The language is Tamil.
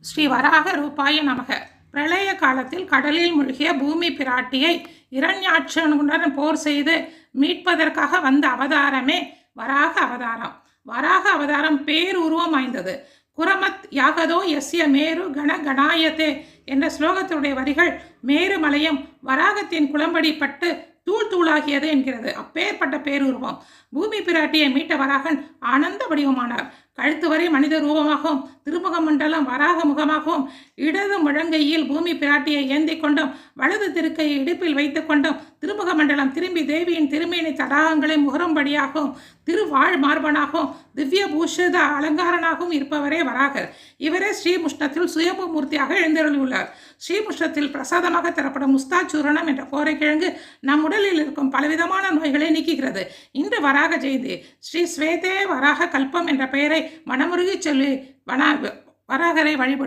ஸ்ரீ வராக ரூபாய நமக. பிரளய காலத்தில் கடலில் மூழ்கிய பூமி பிராட்டியை இரண்யாட்சனுடன் போர் செய்து மீட்பதற்காக வந்த அவதாரமே வராக அவதாரம். வராக அவதாரம் பேருருவம் வாய்ந்தது. குரமத் யாகதோ எஸ்ய மேரு கண கணாயத்தே என்ற ஸ்லோகத்துடைய வரிகள் மேரு மலையம் வராகத்தின் குளம்படி பட்டு தூள் தூளாகியது என்கிறது. அப்பேற்பட்ட பேருருவம். பூமி பிராட்டியை மீட்ட வராகன் ஆனந்த வடிவமானார். கழுத்து வரை மனித ரூபமாகவும் திருமுக மண்டலம் வராக முகமாகவும் இடது முழங்கையில் பூமி பிராட்டியை ஏந்தி கொண்டும் வலது திருக்கையை இடுப்பில் வைத்து கொண்டும் திருமுக மண்டலம் திரும்பி தேவியின் திருமேனி தடாகங்களை முகரும்படியாகவும் திருவாழ் மார்பனாகவும் திவ்ய பூஷித அலங்காரனாகவும் இருப்பவரே வராகர். இவரே ஸ்ரீமுஷ்ணத்தில் சுயம்பு மூர்த்தியாக எழுந்தருளியுள்ளார். ஸ்ரீமுஷ்ணத்தில் பிரசாதமாக தரப்படும் முஸ்தாச்சூரணம் என்ற கோரைக்கிழங்கு நம் உடலில் இருக்கும் பலவிதமான நோய்களை நீக்குகிறது. இன்று வராக ஜெயந்தி. ஸ்ரீ ஸ்வேதே வராக கல்பம் என்ற பெயரை மனமுருகி சொல்லி வராகரை வழிபட்டு